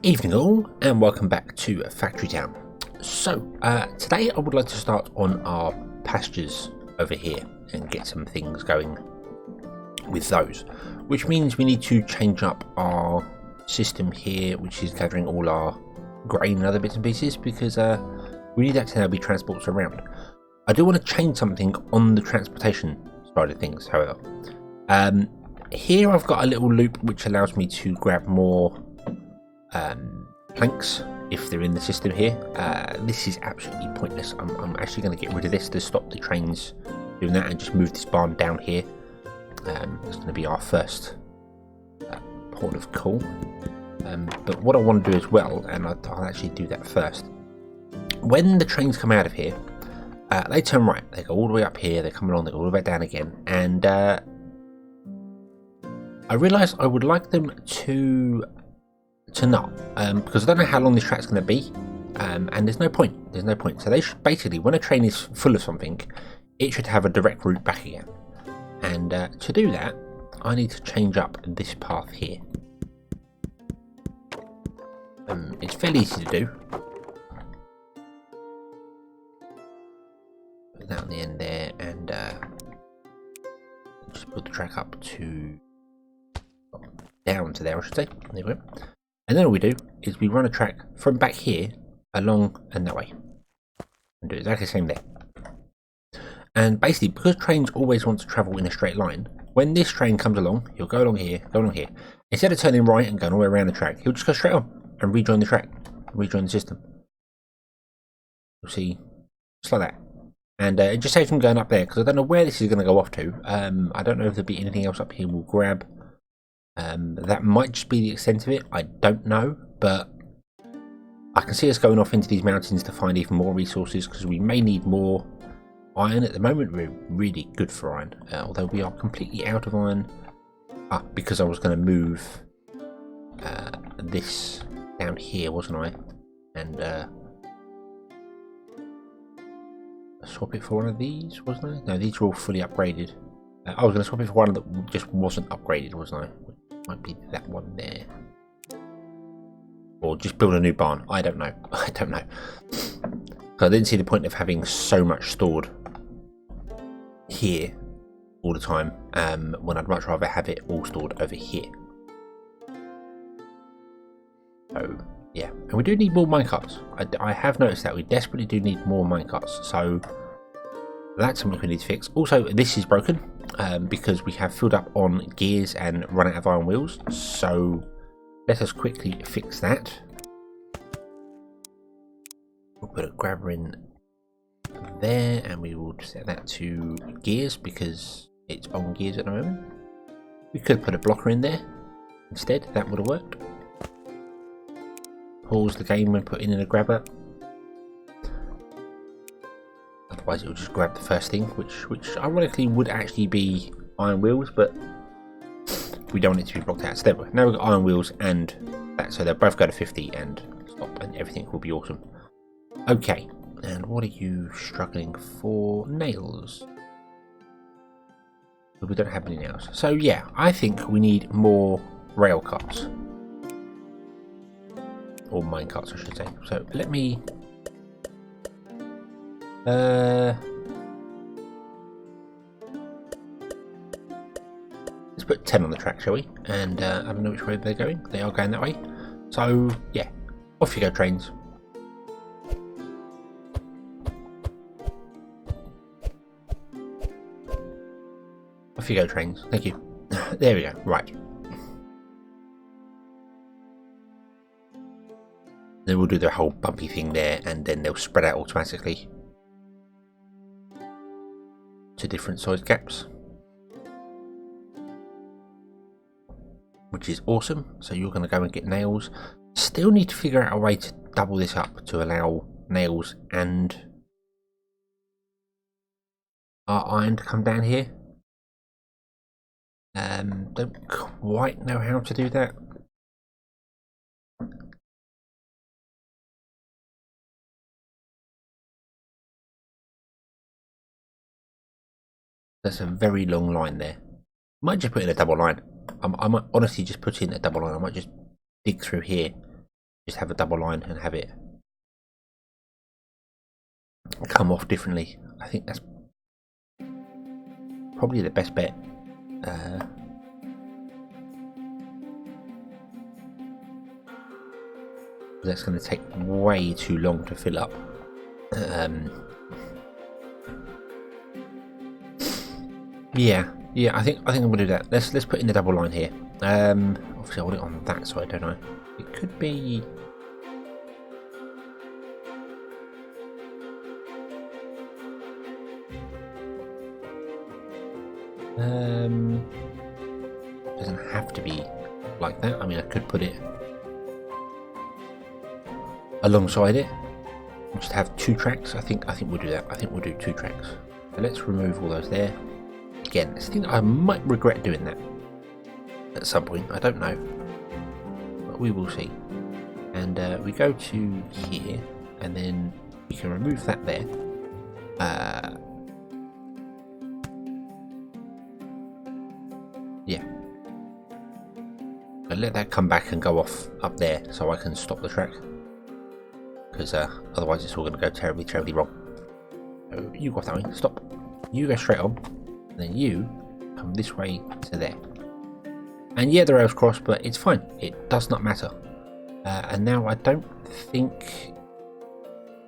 Evening all, and welcome back to Factory Town. So today I would like to start on our pastures over here and get some things going with those, which means we need to change up our system here, which is gathering all our grain and other bits and pieces, because we need that to now be transported around. I do want to change something on the transportation side of things, however. Here I've got a little loop which allows me to grab more planks if they're in the system here. This is absolutely pointless. I'm actually going to get rid of this to stop the trains doing that and just move this barn down here. It's going to be our first port of call. But what I want to do as well, and I'll actually do that first, when the trains come out of here, they turn right, they go all the way up here, they come along, they go all the way down again, and I realised I would like them to not, because I don't know how long this track's going to be, and there's no point. So they should basically, when a train is full of something, it should have a direct route back again. And to do that, I need to change up this path here. It's fairly easy to do. Put that on the end there, and just put the track up to down to there, I should say. There we go. And then all we do is we run a track from back here along and that way, and do exactly the same there. And basically, because trains always want to travel in a straight line, when this train comes along, he'll go along here, Instead of turning right and going all the way around the track, he'll just go straight on and rejoin the track, rejoin the system. You'll see, just like that. And it just saves him going up there, because I don't know where this is going to go off to. I don't know if there'll be anything else up here we'll grab. That might just be the extent of it, I don't know, but I can see us going off into these mountains to find even more resources, because we may need more iron. At the moment we're really good for iron, although we are completely out of iron, because I was going to move this down here, wasn't I, and swap it for one of these, wasn't I? No, these are all fully upgraded. I was going to swap it for one that just wasn't upgraded, wasn't I? Might be that one there, or just build a new barn. I don't know. So I didn't see the point of having so much stored here all the time, when I'd much rather have it all stored over here. So yeah, and we do need more minecarts. I have noticed that we desperately do need more minecarts, so that's something we need to fix. Also, this is broken, because we have filled up on gears and run out of iron wheels, so let us quickly fix that. We'll put a grabber in there, and we will set that to gears because it's on gears at the moment. We could put a blocker in there instead, that would have worked. Pause the game when putting in a grabber. Otherwise it will just grab the first thing, which ironically would actually be iron wheels, but we don't want it to be blocked out. So there we go. Now we've got iron wheels and that, so they'll both go to 50 and stop, and everything will be awesome. Okay, and what are you struggling for? Nails. But we don't have any nails. So yeah, I think we need more rail carts. Or mine carts, I should say. So let me let's put 10 on the track, shall we? And I don't know which way they're going. They are going that way. So yeah, off you go, trains. Off you go, trains. Thank you. There we go. Right. Then we'll do the whole bumpy thing there, and then they'll spread out automatically to different size gaps, which is awesome. So you're going to go and get nails. Still need to figure out a way to double this up to allow nails and our iron to come down here. Don't quite know how to do that. That's a very long line there. Might just put in a double line. I might honestly just put in a double line. I might just dig through here just have a double line and have it come off differently. I think that's probably the best bet. That's going to take way too long to fill up. Yeah, I think I'm going to do that. Let's put in the double line here. Obviously I want it on that side, don't I? It could be. Doesn't have to be like that. I mean, I could put it alongside it. Just have 2 tracks. I think we'll do that. I think we'll do 2 tracks. So let's remove all those there. Again, I think I might regret doing that at some point. I don't know, but we will see. And we go to here, and then we can remove that there. Yeah. But let that come back and go off up there, so I can stop the track. Because otherwise it's all going to go terribly wrong. So you go off that way, stop. You go straight on, and then you come this way to there. And yeah, the rails cross, but it's fine. It does not matter. And now I don't think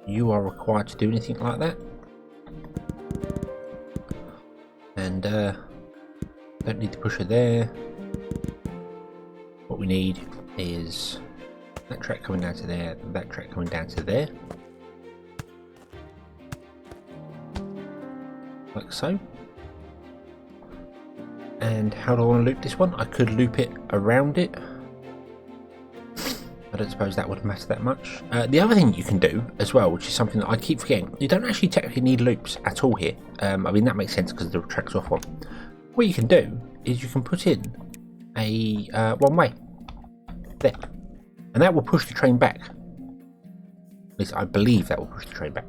you are required to do anything like that. And don't need the pusher there. What we need is that track coming down to there, that track coming down to there. Like so. And how do I want to loop this one? I could loop it around it. I don't suppose that would matter that much. The other thing you can do as well, which is something that I keep forgetting, you don't actually technically need loops at all here. I mean, that makes sense because the track's off one. What you can do is you can put in a one-way there, and that will push the train back. At least I believe that will push the train back.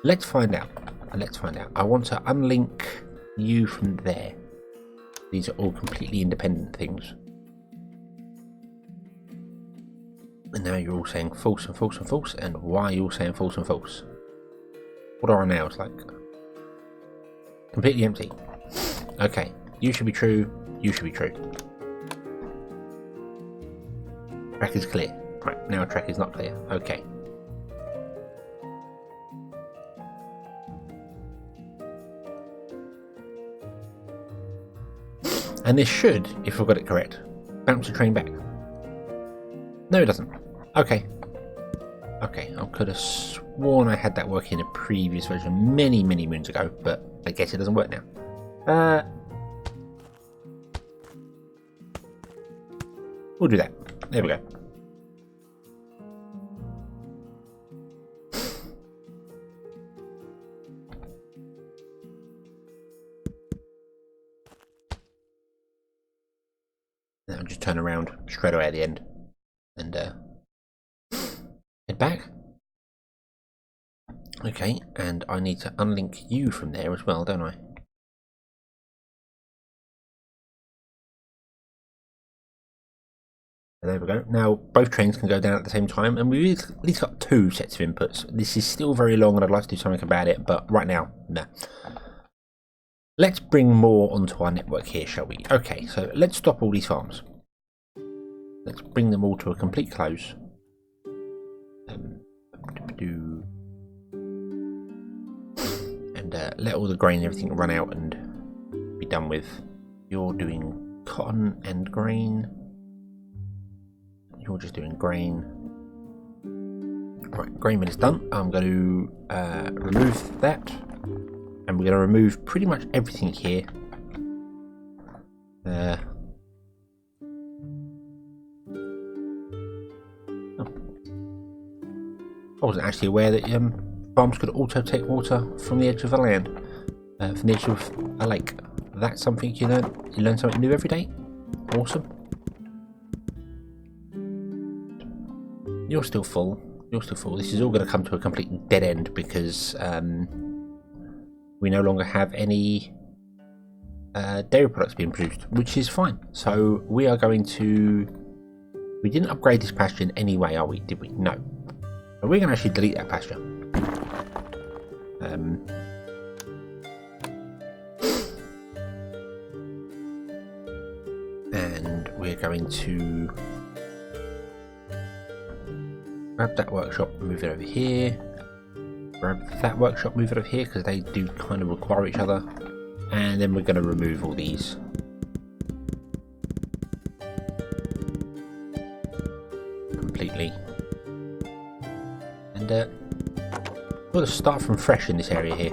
Let's find out. I want to unlink you from there. These are all completely independent things. And now you're all saying false and false and false. And why are you all saying false and false? What are our nails like? Completely empty. Okay, you should be true. You should be true. Track is clear. Right, now track is not clear. Okay. And this should, if I've got it correct, bounce the train back. No, it doesn't. Okay. Okay, I could have sworn I had that working in a previous version many moons ago, but I guess it doesn't work now. We'll do that. There we go. Now just turn around straight away at the end and head back. Okay, and I need to unlink you from there as well, don't I? There we go. Now both trains can go down at the same time, and we've at least got 2 sets of inputs. This is still very long and I'd like to do something about it, but right now, no. Let's bring more onto our network here, shall we? Okay, so let's stop all these farms. Let's bring them all to a complete close. And let all the grain and everything run out and be done with. You're doing cotton and grain. You're just doing grain. Right, grain mill is done. I'm going to remove that. And we're going to remove pretty much everything here. I wasn't actually aware that farms could also take water from the edge of the land, from the edge of a lake. That's something you learn. You learn something new every day. Awesome. You're still full. You're still full. This is all going to come to a complete dead end because we no longer have any dairy products being produced, which is fine. So we are going to We didn't upgrade this pasture in any way, are we? Did we? No. But we're going to actually delete that pasture. And we're going to grab that workshop, move it over here. Grab that workshop, move it over here, because they do kind of require each other. And then we're going to remove all these. Completely. And we'll just start from fresh in this area here.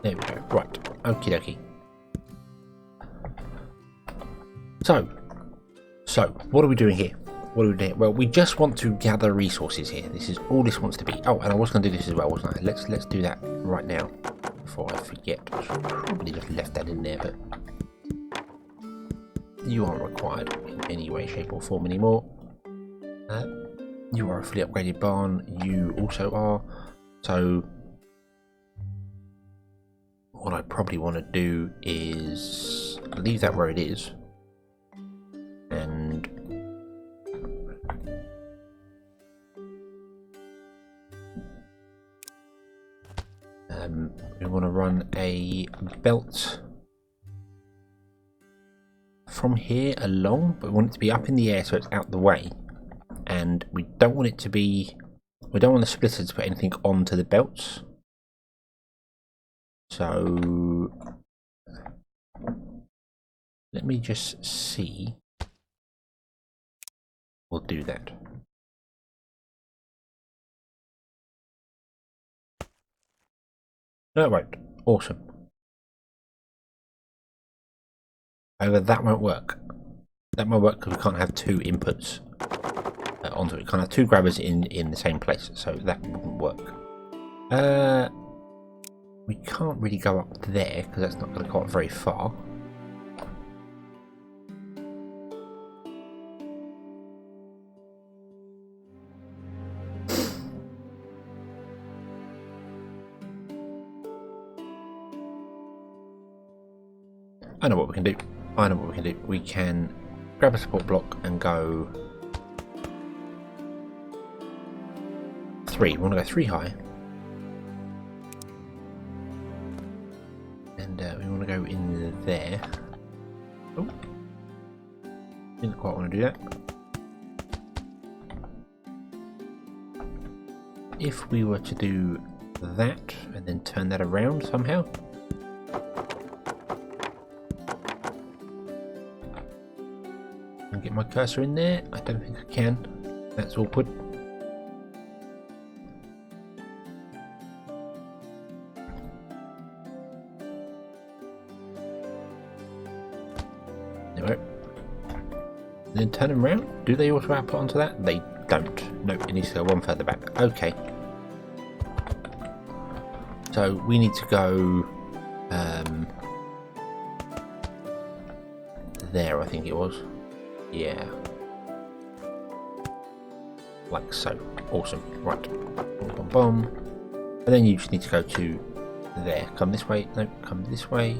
There we go. Right. Okie dokie. So what are we doing here? What are we doing? Well, we just want to gather resources here. This is all this wants to be. Oh, and I was going to do this as well, wasn't I? Let's do that right now before I forget. I should probably just left that in there, but you aren't required in any way, shape, or form anymore. You are a fully upgraded barn. You also are. So what I probably want to do is leave that where it is, and we want to run a belt from here along, but we want it to be up in the air so it's out the way, and we don't want it to be, we don't want the splitter to put anything onto the belts. So let me just see. We'll do that. No, it won't. Awesome. However, that won't work. That won't work because we can't have two inputs onto it. We can't have two grabbers in the same place, so that wouldn't work. We can't really go up there because that's not going to go up very far. I know what we can do. I know what we can do. We can grab a support block and go 3. We want to go 3 high. We want to go in there. Oh, didn't quite want to do that. If we were to do that and then turn that around somehow. And get my cursor in there. I don't think I can. That's awkward. Then turn them around. Do they auto output onto that? They don't. No, it needs to go one further back. Okay. So we need to go there, I think it was. Yeah. Like so. Awesome. Right. Boom, boom, boom. And then you just need to go to there. Come this way. No, come this way.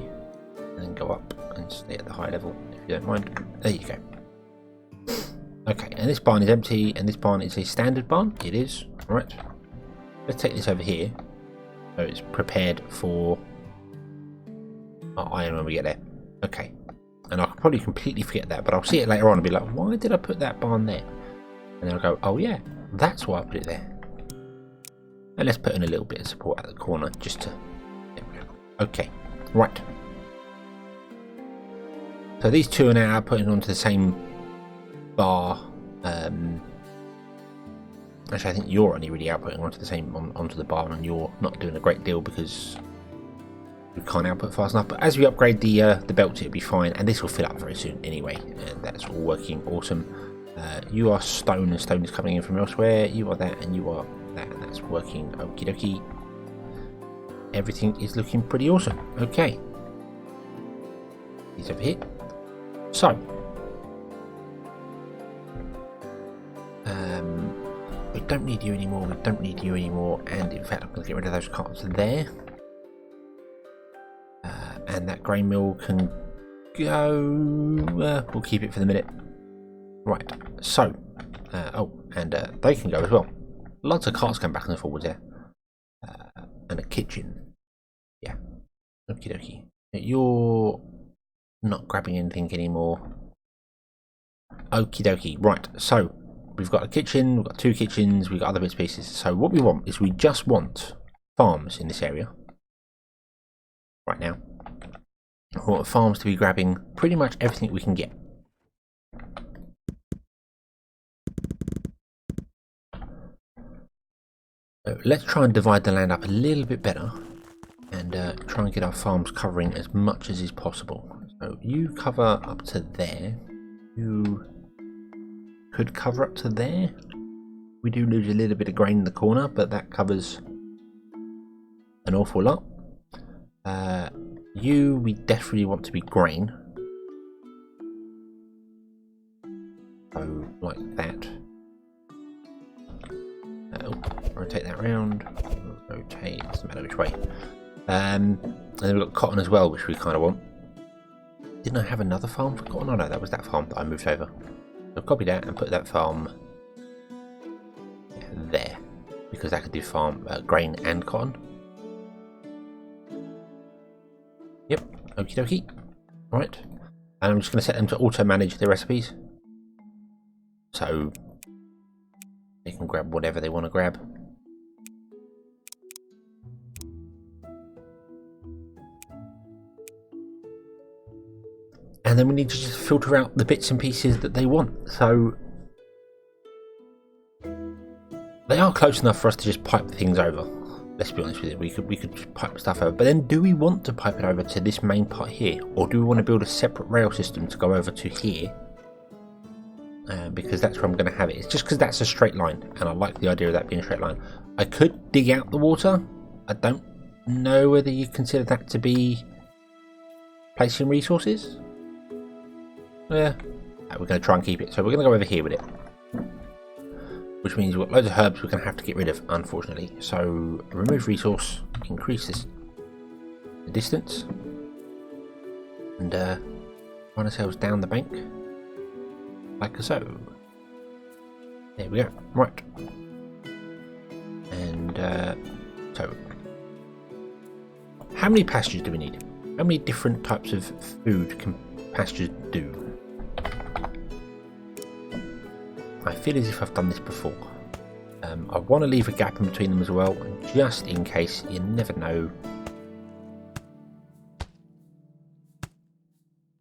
And then go up and stay at the high level, if you don't mind. There you go. Okay, and this barn is empty, and this barn is a standard barn. It is. Right. Let's take this over here. So it's prepared for iron when we get there. Okay. And I'll probably completely forget that, but I'll see it later on and be like, why did I put that barn there? And then I'll go, oh yeah, that's why I put it there. And let's put in a little bit of support at the corner just to... There we go. Okay, right. So these two are now putting onto the same bar. Actually, I think you're only really outputting onto the same onto the bar, and you're not doing a great deal because we can't output fast enough. But as we upgrade the belts, it'll be fine, and this will fill up very soon anyway. And that's all working awesome. You are stone, and stone is coming in from elsewhere. You are that, and you are that, and that's working okie dokie. Everything is looking pretty awesome. Okay. He's over here. So, we don't need you anymore. We don't need you anymore. And in fact, I'm going to get rid of those carts there. And that grain mill can go. We'll keep it for the minute. Right. So, they can go as well. Lots of carts going back and forwards there. And a kitchen. Yeah. Okie dokie. You're not grabbing anything anymore. Okie dokie. Right. So, we've got a kitchen, we've got 2 kitchens, we've got other bits and pieces. So what we want is we just want farms in this area. Right now. We want farms to be grabbing pretty much everything we can get. So let's try and divide the land up a little bit better. And try and get our farms covering as much as is possible. So you cover up to there. You could cover up to there. We do lose a little bit of grain in the corner, but that covers an awful lot. We definitely want to be grain. So, like that. Rotate that round. Rotate, doesn't matter which way. And then we've got cotton as well, which we kind of want. Didn't I have another farm for cotton? Oh no, that was that farm that I moved over. So copy that and put that farm there, because that could do farm grain and cotton. Yep, okie dokie. Right, and I'm just going to set them to auto manage the recipes, so they can grab whatever they want to grab. And then we need to just filter out the bits and pieces that they want. So they are close enough for us to just pipe things over. Let's be honest with you, we could pipe stuff over. But then do we want to pipe it over to this main part here? Or do we want to build a separate rail system to go over to here? Because that's where I'm going to have it. It's just because that's a straight line. And I like the idea of that being a straight line. I could dig out the water. I don't know whether you consider that to be placing resources. Yeah, we're going to try and keep it. So we're going to go over here with it. Which means we've got loads of herbs we're going to have to get rid of, unfortunately. So remove resource, increase the distance. And run ourselves down the bank. Like so. There we go. Right. And so, how many pastures do we need? How many different types of food can pastures do? I feel as if I've done this before. I want to leave a gap in between them as well, just in case. You never know.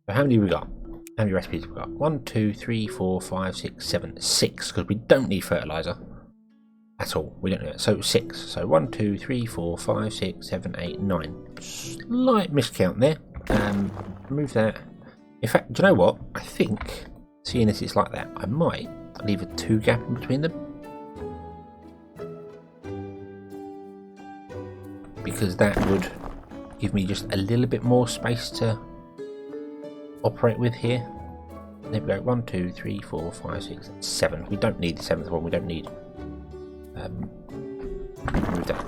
So how many have we got? How many recipes have we got? 1, 2, 3, 4, 5, 6, 7, 6. Because we don't need fertilizer at all. We don't need it. So 6. So 1, 2, 3, 4, 5, 6, 7, 8, 9. Slight miscount there. Remove that. In fact, do you know what? I think, seeing as it's like that, I might leave a 2 gap in between them, because that would give me just a little bit more space to operate with here. There we go. 1, 2, 3, 4, 5, 6, 7. We don't need the 7th one. We don't need. Remove that.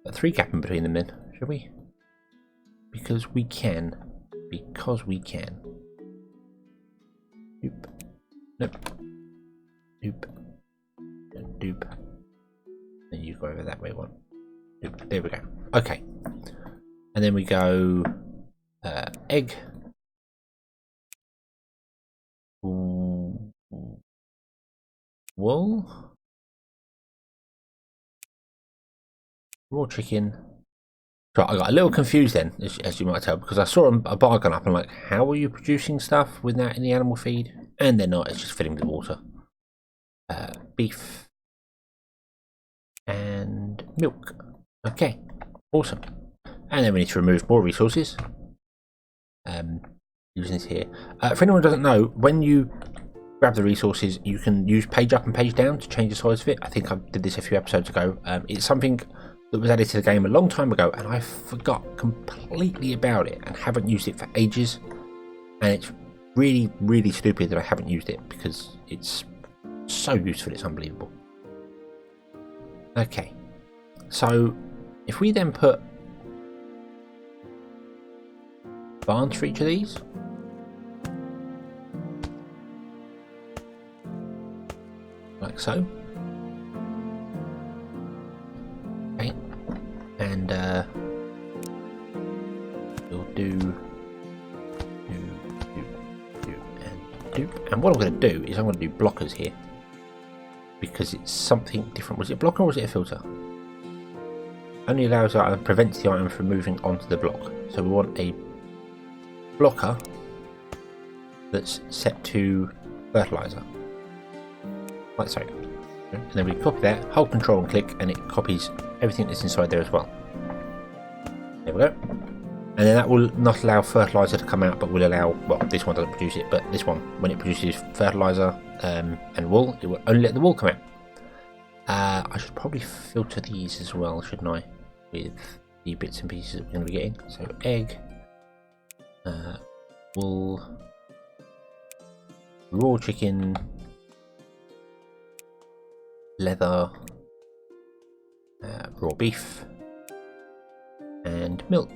A 3 gap in between them then, shall we? Because we can. Because we can. Doop. Nope. Doop. And doop. Then you go over that way one. Doop. There we go. Okay. And then we go egg. Wool. Raw chicken. So I got a little confused then, as you might tell, because I saw a bar going up and I'm like, how are you producing stuff with that in the animal feed? And they're not, it's just filling with water. Beef. And milk. Okay, awesome. And then we need to remove more resources. Using this here. For anyone who doesn't know, when you grab the resources, you can use page up and page down to change the size of it. I think I did this a few episodes ago. It's something that was added to the game a long time ago, and I forgot completely about it and haven't used it for ages. And it's really, really stupid that I haven't used it because it's so useful, it's unbelievable. Okay, so if we then put barns for each of these, like so. Okay, and we'll do. And what I'm going to do is I'm going to do blockers here because it's something different. Was it a blocker or was it a filter? Only allows the item, prevents the item from moving onto the block. So we want a blocker that's set to fertilizer, like so. And then we copy that, hold control and click, and it copies everything that's inside there as well. There we go. And then that will not allow fertilizer to come out, but will allow, well, this one doesn't produce it, but this one, when it produces fertilizer and wool, it will only let the wool come out. I should probably filter these as well, shouldn't I, with the bits and pieces that we're going to be getting. So egg, wool, raw chicken, leather, raw beef, and milk.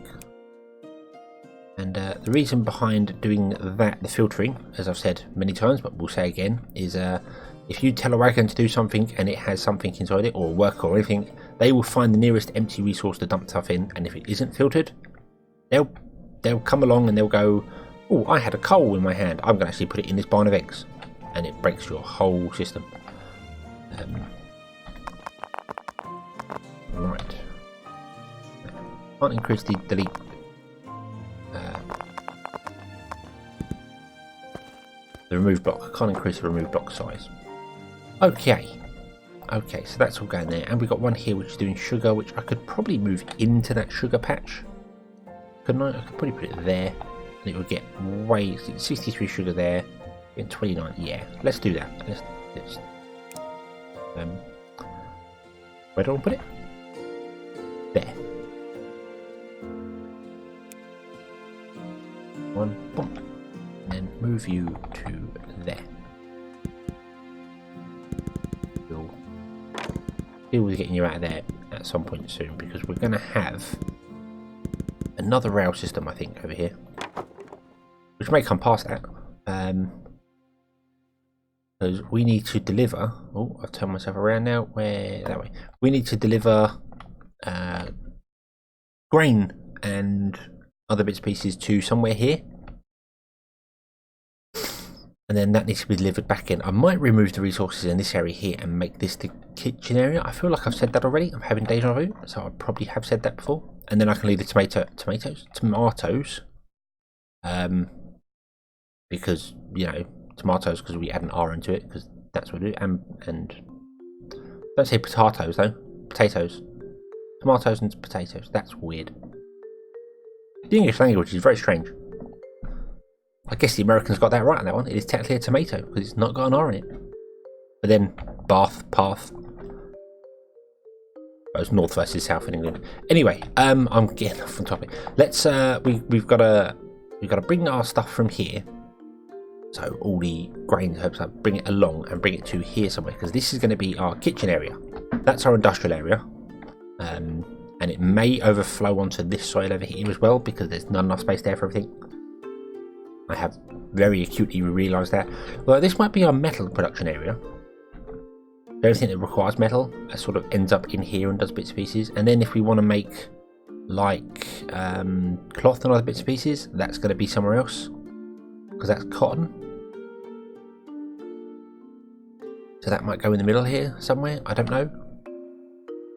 And the reason behind doing that, the filtering, as I've said many times, but we'll say again, is if you tell a wagon to do something and it has something inside it, or a worker or anything, they will find the nearest empty resource to dump stuff in, and if it isn't filtered, they'll come along and they'll go, oh, I had a coal in my hand, I'm going to actually put it in this barn of eggs, and it breaks your whole system. Right. Can't increase the delete. The remove block. I can't increase the remove block size. Okay, so that's all going there, and we've got one here which is doing sugar, which I could probably move into that sugar patch. Couldn't I? I could probably put it there, and it would get way 63 sugar there, and 29. Yeah, let's do that. Let's where do I put it? There. One, boom. And then move you to there. We'll deal with getting you out of there at some point soon, because we're going to have another rail system, I think, over here, which may come past that. Because we need to deliver. Oh, I've turned myself around now. Where that way? We need to deliver grain and other bits and pieces to somewhere here. And then that needs to be delivered back in. I might remove the resources in this area here and make this the kitchen area. I feel like I've said that already. I'm having deja vu, so I probably have said that before. And then I can leave the tomatoes, because, you know, tomatoes, because we add an R into it, because that's what we do. And don't say potatoes though, potatoes. Tomatoes and potatoes, that's weird. The English language is very strange. I guess the Americans got that right on that one. It is technically a tomato because it's not got an R in it. But then path. It was north versus south in England. Anyway, I'm getting off on topic. Let's we've got to bring our stuff from here. So all the grain herbs, bring it along and bring it to here somewhere, because this is going to be our kitchen area. That's our industrial area. And it may overflow onto this side over here as well, because there's not enough space there for everything. I have very acutely realised that. Well, this might be our metal production area. Everything that requires metal sort of ends up in here and does bits and pieces. And then if we want to make like cloth and other bits and pieces, that's going to be somewhere else, because that's cotton. So that might go in the middle here somewhere. I don't know.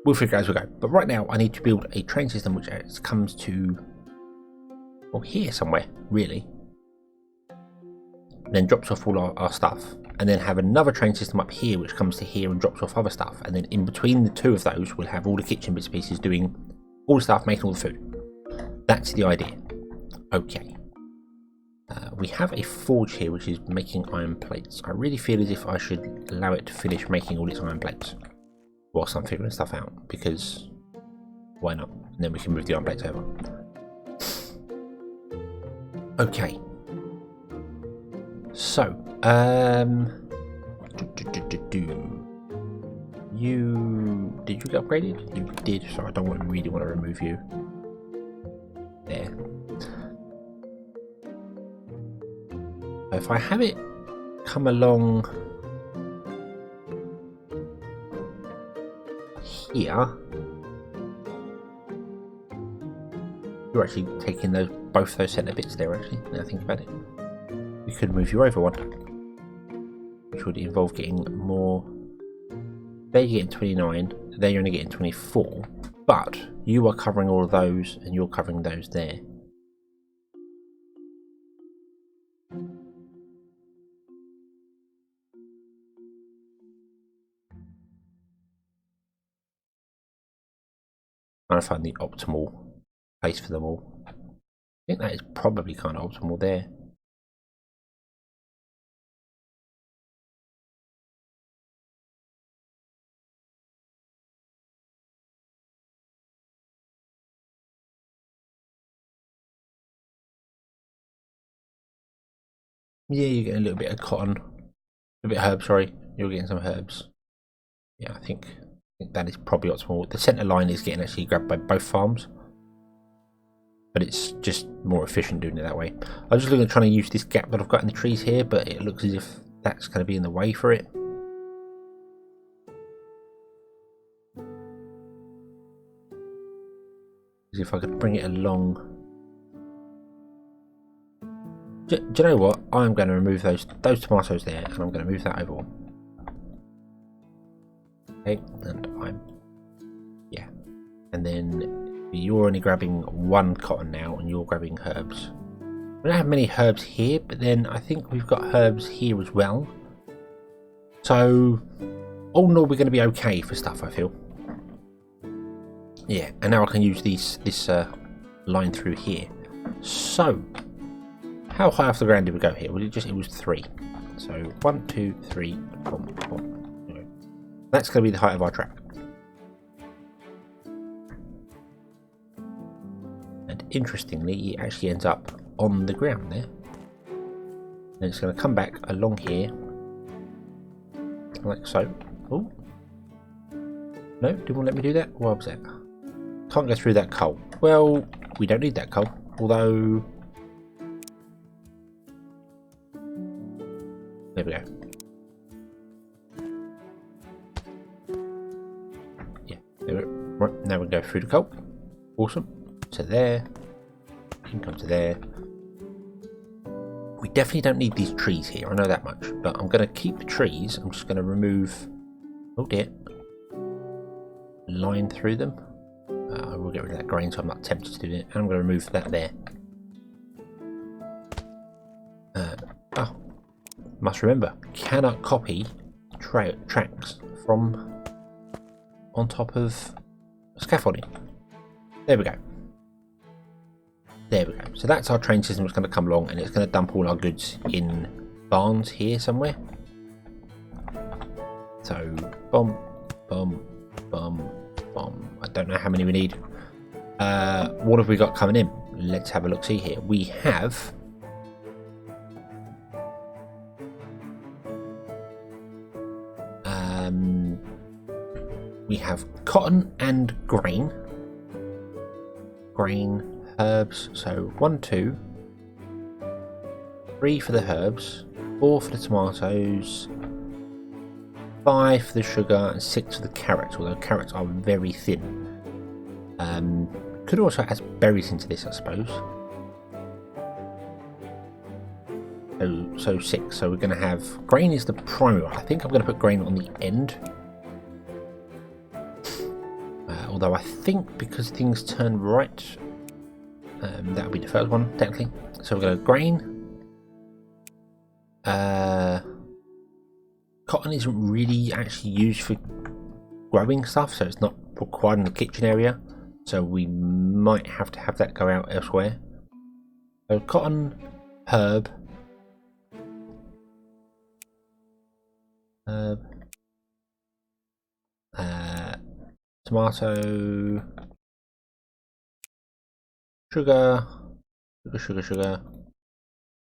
We'll figure it out as we go. But right now I need to build a train system which comes to, well, here somewhere really. Then drops off all our stuff, and then have another train system up here which comes to here and drops off other stuff, and then in between the two of those we'll have all the kitchen bits and pieces doing all the stuff, making all the food. That's the idea. Okay. We have a forge here which is making iron plates. I really feel as if I should allow it to finish making all its iron plates whilst I'm figuring stuff out, because Why not? And then we can move the iron plates over. Okay. So, did you get upgraded? You did, so I don't really want to remove you. There. If I have it come along here, you're actually taking both those centre bits there. Actually, now I think about it, we could move you over one, which would involve getting more. There you're getting 29. There you're only getting 24. But you are covering all of those, and you're covering those there. Trying to find the optimal place for them all. I think that is probably kind of optimal there. Yeah, you're getting a little bit of cotton, a bit of herbs. Sorry, you're getting some herbs. Yeah, I think that is probably optimal. The centre line is getting actually grabbed by both farms, but it's just more efficient doing it that way. I'm just looking at trying to use this gap that I've got in the trees here, but it looks as if that's going to be in the way for it. As if I could bring it along. Do you know what? I'm going to remove those tomatoes there, and I'm going to move that over one. Okay, and and then you're only grabbing one cotton now, and you're grabbing herbs. We don't have many herbs here, but then I think we've got herbs here as well. So, all in all, we're going to be okay for stuff, I feel. Yeah, and now I can use this line through here. So, how high off the ground did we go here? Well, it was 3. So 1, 2, 3, boom, boom. Anyway, that's going to be the height of our track. And interestingly, it actually ends up on the ground there. And it's going to come back along here, like so. Oh, no, didn't want to let me do that. What was that? Can't go through that coal. Well, we don't need that coal, although. There we go. Yeah, there we go. Right, now we go through the coal. Awesome. To there. You can come to there. We definitely don't need these trees here, I know that much. But I'm going to keep the trees. I'm just going to remove. Oh dear. Line through them. I will get rid of that grain so I'm not tempted to do it. And I'm going to remove that there. Oh. Must remember, cannot copy tracks from on top of scaffolding. There we go. There we go. So that's our train system that's going to come along, and it's going to dump all our goods in barns here somewhere. So, boom, boom, boom, boom. I don't know how many we need. What have we got coming in? Let's have a look. See here. We have. We have cotton and grain. Herbs. So 1, 2, 3 for the herbs, 4 for the tomatoes, 5 for the sugar, and 6 for the carrots. Although carrots are very thin. Could also add berries into this, I suppose. So 6. So we're going to have grain is the primary one. I think I'm going to put grain on the end. Although I think because things turn right, that'll be the first one, technically. So we're going to grain. Cotton isn't really actually used for growing stuff, so it's not required in the kitchen area. So we might have to have that go out elsewhere. So cotton, herb, tomato, sugar, sugar,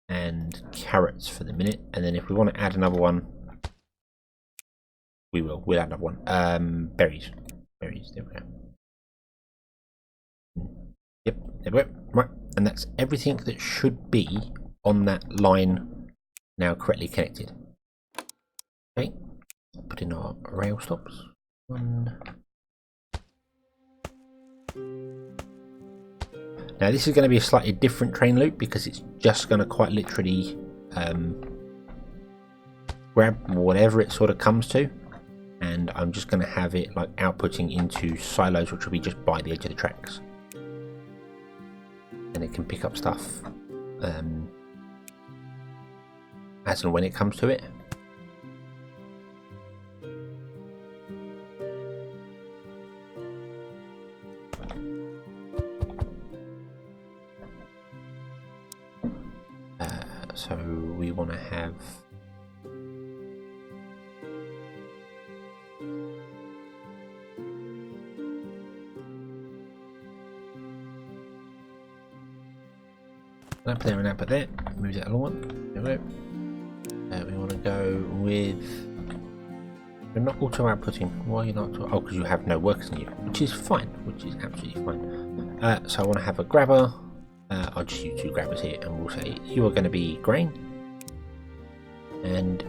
and carrots for the minute. And then if we want to add another one, we will. We'll add another one. Berries. There we go. Yep, there we go. Right, and that's everything that should be on that line now correctly connected. Okay, put in our rail stops. One. Now this is going to be a slightly different train loop because it's just going to quite literally grab whatever it sort of comes to, and I'm just going to have it like outputting into silos which will be just by the edge of the tracks, and it can pick up stuff as and when it comes to it. So we want to have an output there and output there. Move that along one. There we go. We want to go with. You're not auto outputting. Why are you not? Oh, because you have no workers in you, which is fine. Which is absolutely fine. So I want to have a grabber. I'll just use two grabbers here, and we'll say you are going to be grain, and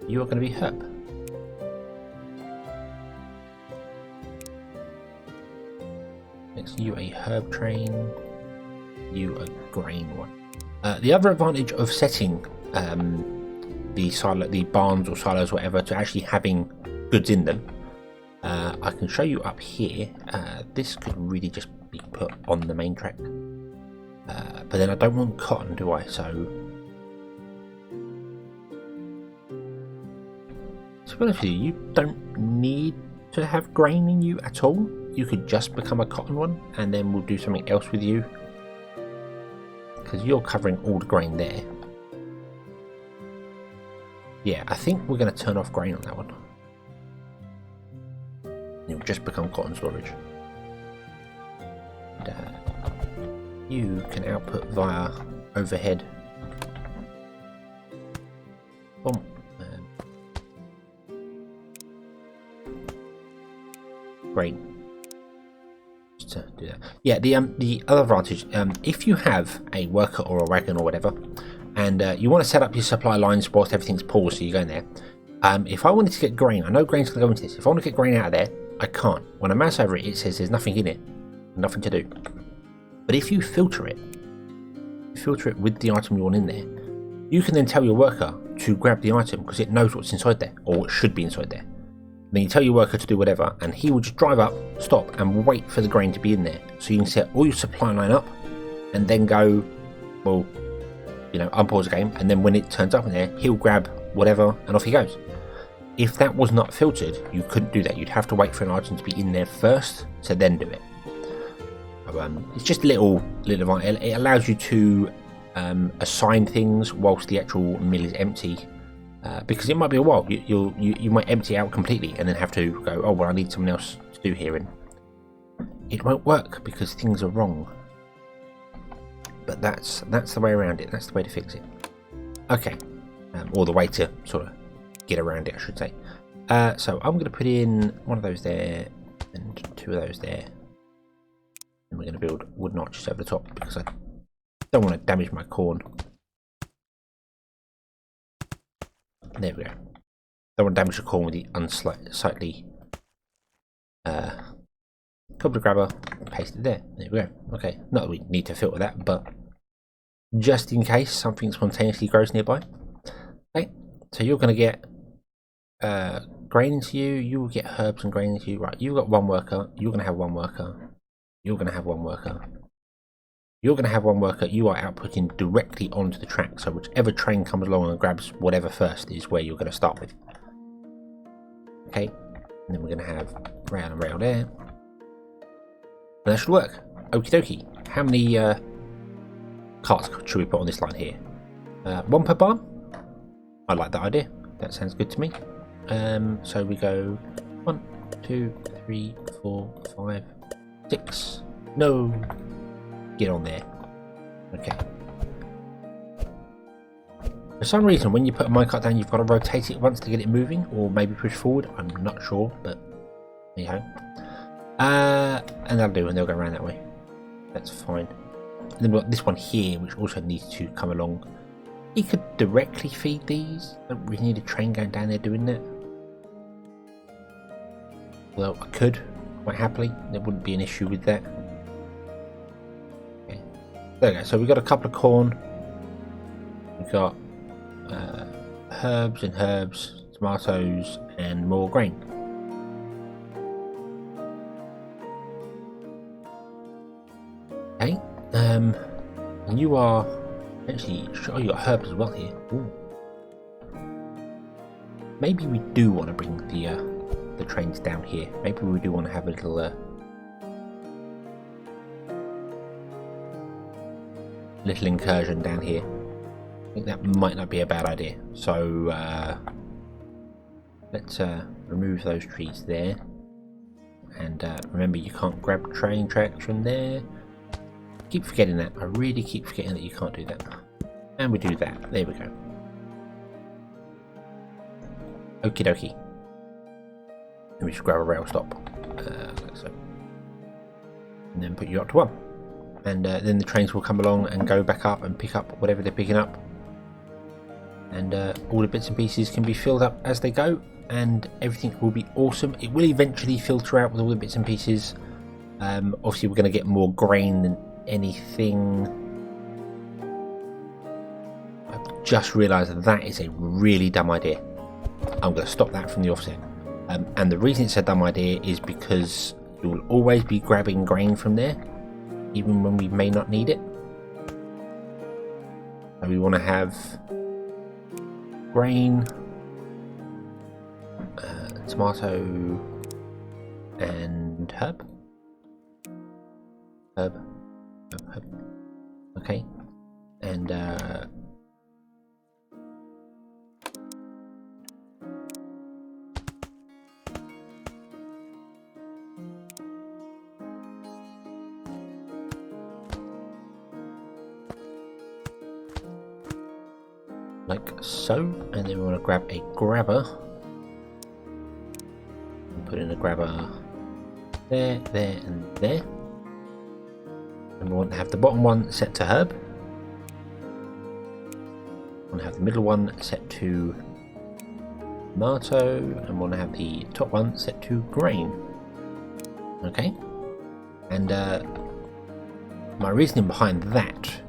you are going to be herb. Next, you a herb train, you a grain one. The other advantage of setting the barns or silos, whatever, to actually having goods in them, I can show you up here. This could really just be put on the main track. But then I don't want cotton, do I? So to be honest with you, you don't need to have grain in you at all. You could just become a cotton one, and then we'll do something else with you, because you're covering all the grain there. Yeah, I think we're going to turn off grain on that one. You'll just become cotton storage. And, you can output via overhead. Boom. Great. Just to do that. Yeah, the other advantage, if you have a worker or a wagon or whatever, and you want to set up your supply lines whilst everything's paused, so you go in there. If I wanted to get grain, I know grain's going to go into this. If I want to get grain out of there, I can't. When I mouse over it, it says there's nothing in it, nothing to do. But if you filter it with the item you want in there, you can then tell your worker to grab the item because it knows what's inside there, or what should be inside there. Then you tell your worker to do whatever, and he will just drive up, stop, and wait for the grain to be in there. So you can set all your supply line up, and then go, well, you know, unpause the game, and then when it turns up in there, he'll grab whatever, and off he goes. If that was not filtered, you couldn't do that. You'd have to wait for an item to be in there first to then do it. It's just a little advantage. It allows you to assign things whilst the actual mill is empty, because it might be a while. You might empty out completely and then have to go, oh well, I need something else to do here, and it won't work because things are wrong. But that's the way around it. That's the way to fix it. Okay, or the way to sort of get around it, I should say. So I'm going to put in one of those there and two of those there. And we're going to build wooden arches over the top because I don't want to damage my corn. There we go. Don't want to damage the corn with the unsightly cobble grabber. Paste it there. There we go. Okay, not that we need to filter that, but just in case something spontaneously grows nearby. Okay, so you're going to get grain into you. You will get herbs and grain into you. Right, you've got one worker. You're going to have one worker. You're going to have one worker. You're going to have one worker. You are outputting directly onto the track. So whichever train comes along and grabs whatever first is where you're going to start with. Okay. And then we're going to have rail and rail there. And that should work. Okie dokie. How many carts should we put on this line here? One per barn? I like that idea. That sounds good to me. So we go 1, 2, 3, 4, 5, 6. No. get on there. Okay. For some reason, when you put a minecart down, you've got to rotate it once to get it moving, or maybe push forward. I'm not sure, but anyhow. And that'll do, and they'll go around that way. That's fine. And then we've got this one here, which also needs to come along. You could directly feed these. Don't really need a train going down there doing that. Well, I could, quite happily. There wouldn't be an issue with that. Okay. There we go. So we've got a couple of corn. We've got herbs, tomatoes, and more grain. Okay. And you are actually, oh, you got herbs as well here. Ooh. Maybe we do want to bring the trains down here. Maybe we do want to have a little incursion down here. I think that might not be a bad idea. So let's remove those trees there. And remember, you can't grab train tracks from there. Keep forgetting that. I really keep forgetting that you can't do that. And we do that. There we go. Okie dokie. Let me just grab a rail stop. Like so. And then put you up to 1. And then the trains will come along and go back up and pick up whatever they're picking up. And all the bits and pieces can be filled up as they go. And everything will be awesome. It will eventually filter out with all the bits and pieces. Obviously we're going to get more grain than anything. I've just realised that is a really dumb idea. I'm going to stop that from the offset. And the reason it's a dumb idea is because you will always be grabbing grain from there, even when we may not need it. So we want to have grain, tomato, and herb. Herb. Okay. And like so, and then we want to grab a grabber and put in a grabber there, there, and there. And we want to have the bottom one set to herb. We want to have the middle one set to tomato, and we want to have the top one set to grain. Okay, and my reasoning behind that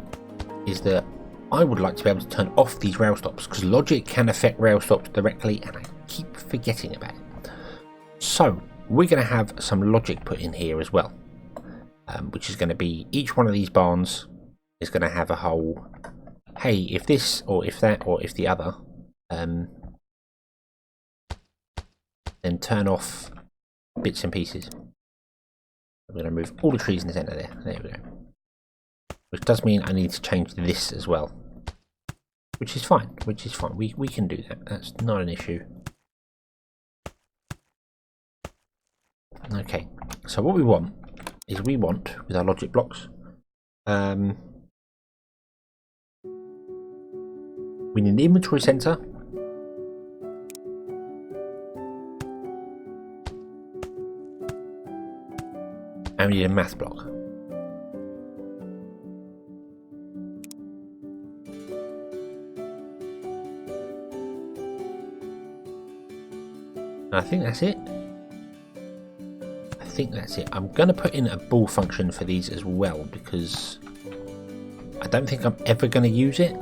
is that I would like to be able to turn off these rail stops, because logic can affect rail stops directly, and I keep forgetting about it. So we're going to have some logic put in here as well, which is going to be each one of these barns is going to have a whole, hey, if this or if that or if the other, then turn off bits and pieces. I'm going to remove all the trees in the centre there. There we go. Which does mean I need to change this as well. Which is fine. Which is fine. We can do that. That's not an issue. Okay. So what we want is with our logic blocks, we need an inventory center. And we need a math block. I think that's it. I'm going to put in a ball function for these as well, because I don't think I'm ever going to use it.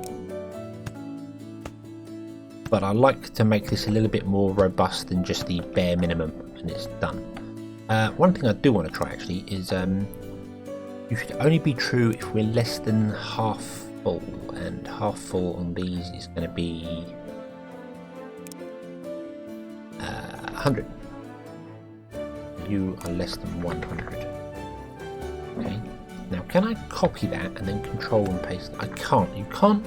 But I like to make this a little bit more robust than just the bare minimum, and it's done. One thing I do want to try actually is you should only be true if we're less than half full, and half full on these is going to be 100. You are less than 100. Okay. Now, can I copy that and then control and paste? I can't. You can't.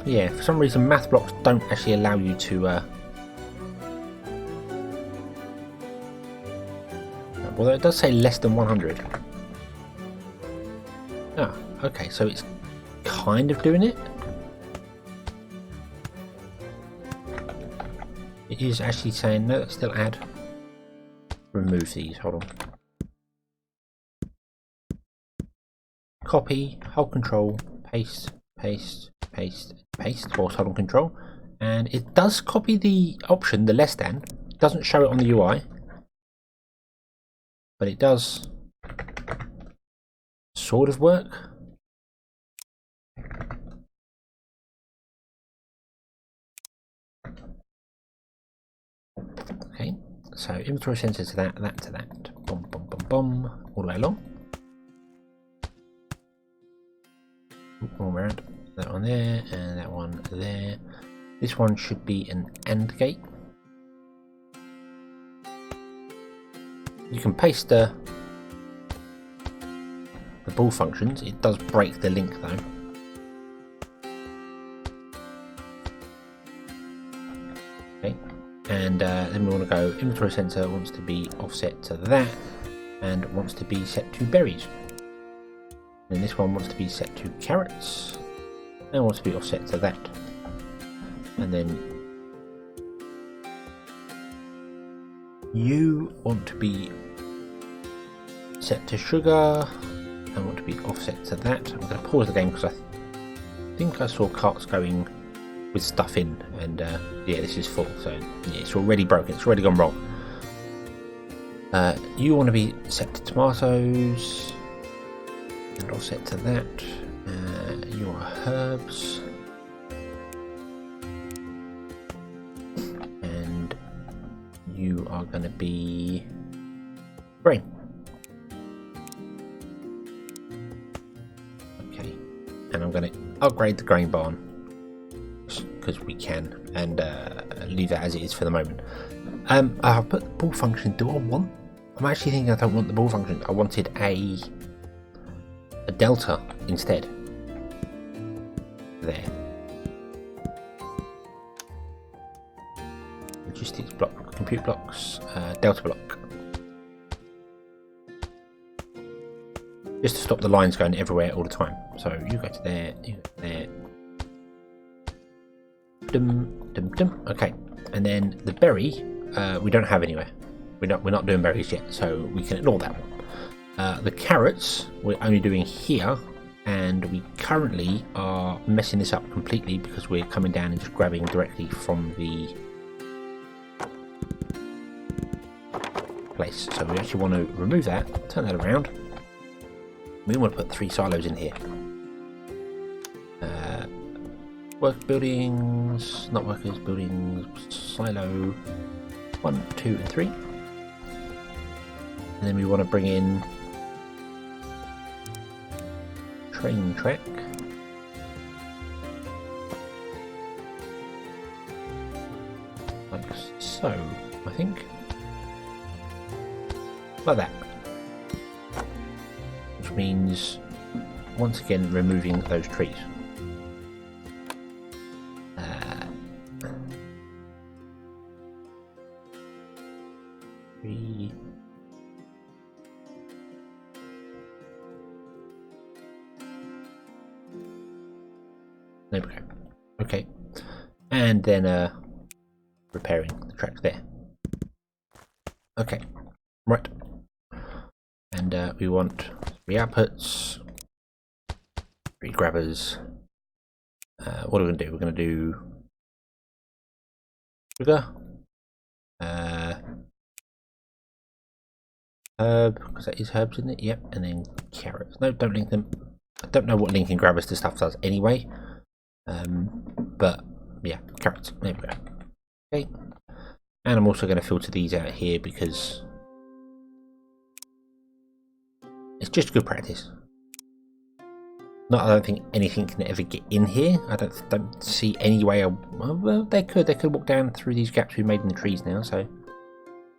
Yeah, for some reason math blocks don't actually allow you to Although it does say less than 100. Ah, okay, so it's kind of doing it. It is actually saying, no, let's still add. Remove these, hold on. Copy, hold control, paste, paste, paste, paste, whilst hold on control. And it does copy the option, the less than. It doesn't show it on the UI. But it does sort of work. Okay, so inventory sensor to that, that to that. Boom, boom, boom, boom, all the way along. All around. That one there, and that one there. This one should be an AND gate. You can paste the ball functions. It does break the link though. Okay, and then we want to go inventory sensor wants to be offset to that, and wants to be set to berries. And this one wants to be set to carrots, and wants to be offset to that. And then you want to be set to sugar, and want to be offset to that. I'm going to pause the game because I think I saw carts going with stuff in, and yeah, this is full, so yeah, it's already broken, it's already gone wrong. You want to be set to tomatoes, and offset to that. Your herbs, and you are going to be grain. Okay, and I'm going to upgrade the grain barn because we can, and leave that as it is for the moment. I'll put the ball function. Do I want? I'm actually thinking I don't want the ball function. I wanted a delta instead. There. Logistics block, compute blocks, delta block. Just to stop the lines going everywhere all the time. So you go to there, you go to there. Dum, dum, dum. Okay, and then the berry we don't have anywhere. We're not doing berries yet, so we can ignore that one. The carrots we're only doing here, and we currently are messing this up completely because we're coming down and just grabbing directly from the place. So we actually want to remove that, turn that around. We want to put 3 silos in here. Work buildings, not workers, buildings, silo 1, 2, and 3. And then we want to bring in train track. Like so, I think. Like that. Which means, once again, removing those trees. There we go. Okay, and then repairing the tracks there. Okay, right, and we want 3 outputs, 3 grabbers. What are we going to do? We're going to do sugar, herb, because that is herbs, isn't it? Yep, and then carrots. No, don't link them. I don't know what linking grabbers to stuff does anyway. But yeah, carrots. There we go. Okay, and I'm also going to filter these out here because it's just good practice. I don't think anything can ever get in here. I don't see any way. Well, they could walk down through these gaps we made in the trees now, so it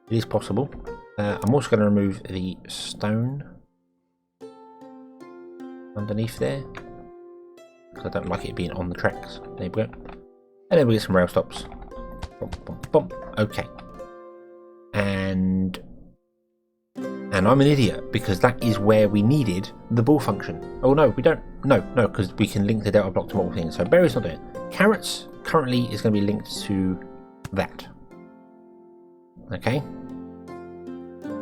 is possible. I'm also going to remove the stone underneath there, because I don't like it being on the tracks. There we go. And then we get some rail stops. Bump, bump, bump. Okay. And And I'm an idiot because that is where we needed the ball function. Oh no, we don't. No, because we can link the delta block to multiple things. So berries not doing it. Carrots currently is going to be linked to that. Okay.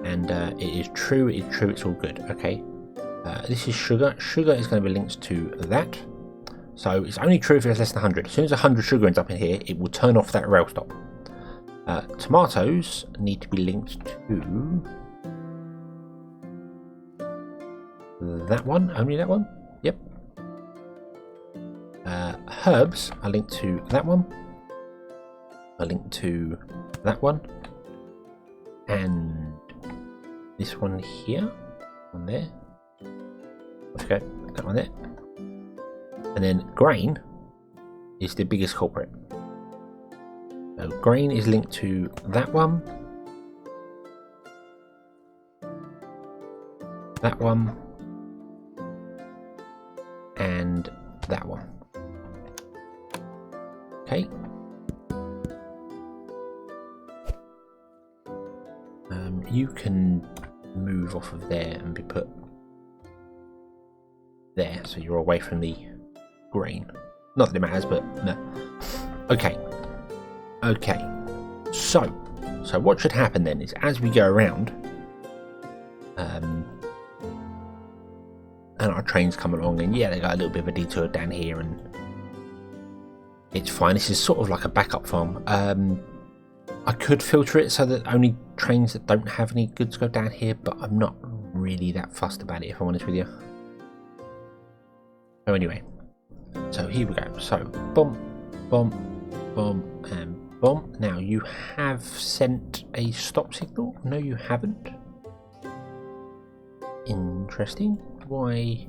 And it is true, it's all good. Okay. This is sugar. Sugar is going to be linked to that. So it's only true if it's less than 100. As soon as 100 sugar ends up in here, it will turn off that rail stop. Tomatoes need to be linked to that one, only that one. Yep. Herbs are linked to that one. Are linked to that one. And this one here. One there. Okay, that one there. And then grain is the biggest culprit. So grain is linked to that one. That one. And that one. Okay. You can move off of there and be put there, so you're away from the grain. Not that it matters, but no. Okay. Okay. So what should happen then is as we go around, and our trains come along, and yeah, they got a little bit of a detour down here, and it's fine. This is sort of like a backup farm. I could filter it so that only trains that don't have any goods go down here, but I'm not really that fussed about it, if I'm honest with you. So anyway, so here we go. So boom, boom, boom, and boom. Now you have sent a stop signal. No, you haven't. Interesting. Why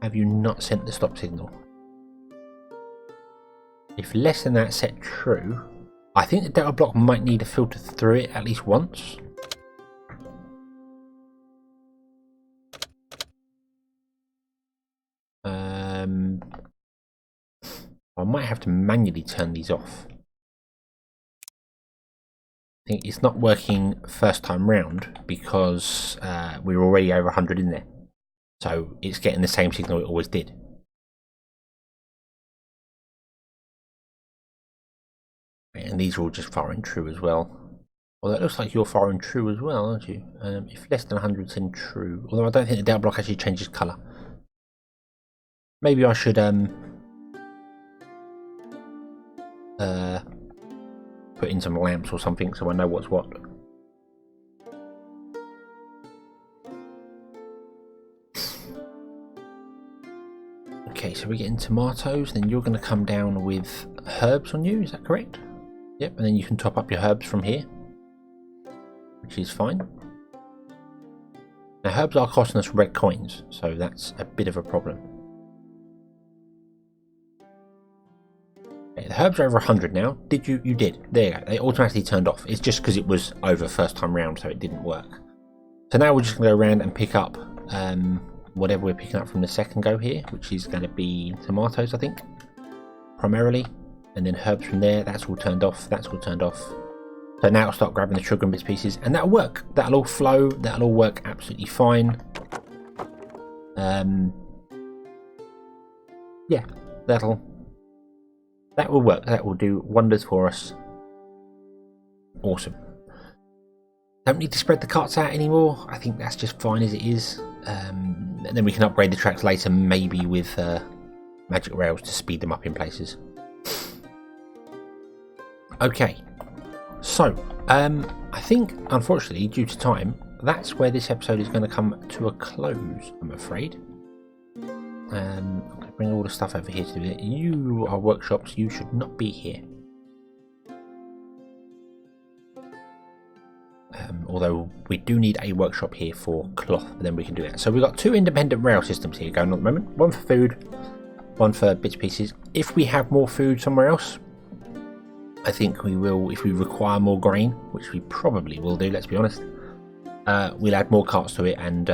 have you not sent the stop signal? If less than that set true, I think the delta block might need to filter through it at least once. I might have to manually turn these off. I think it's not working first time round because we're already over 100 in there. So it's getting the same signal it always did. And these are all just foreign true as well. Although it looks like you're foreign true as well, aren't you? If less than 100 is in true. Although I don't think the delta block actually changes colour. Maybe I should put in some lamps or something so I know what's what. Okay, so we're getting tomatoes, then you're going to come down with herbs on you, is that correct? Yep, and then you can top up your herbs from here, which is fine. Now herbs are costing us red coins, so that's a bit of a problem. Okay, the herbs are over 100 now. Did you? You did. There you go. They automatically turned off. It's just because it was over first time round, so it didn't work. So now we're just going to go around and pick up whatever we're picking up from the second go here, which is going to be tomatoes, I think, primarily. And then herbs from there. That's all turned off. That's all turned off. So now I'll start grabbing the sugar and bits and pieces, and that'll work. That'll all flow. That'll all work absolutely fine. Yeah, that will work. That will do wonders for us. Awesome. Don't need to spread the carts out anymore. I think that's just fine as it is. And then we can upgrade the tracks later, maybe with magic rails to speed them up in places. Okay. So, I think, unfortunately, due to time, that's where this episode is going to come to a close, I'm afraid. I'm going to bring all the stuff over here to do it. You are workshops, you should not be here. Although we do need a workshop here for cloth, but then we can do that. So we've got two independent rail systems here going on at the moment. One for food, one for bits and pieces. If we have more food somewhere else, I think we will, if we require more grain, which we probably will do, let's be honest, we'll add more carts to it, and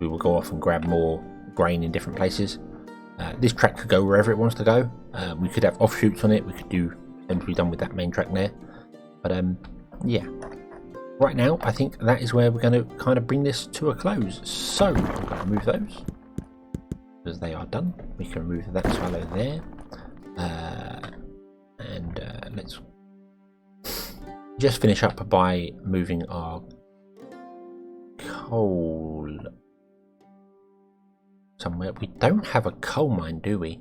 we will go off and grab more grain in different places. This track could go wherever it wants to go. We could have offshoots on it. We could do them to be done with that main track there. But yeah. right now, I think that is where we're going to kind of bring this to a close. So, I'm going to remove those, because they are done. We can remove that silo there. Let's just finish up by moving our coal somewhere. We don't have a coal mine, do we?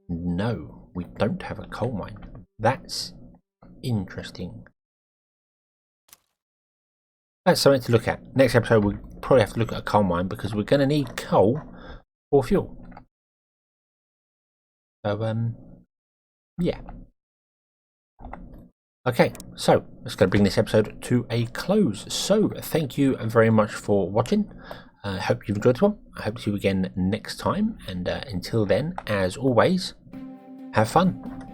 No, we don't have a coal mine. That's interesting. That's something to look at. Next episode, we'll probably have to look at a coal mine because we're going to need coal for fuel. So, yeah. Okay, so let's go bring this episode to a close. So, thank you very much for watching. I hope you've enjoyed this one. I hope to see you again next time. And until then, as always, have fun.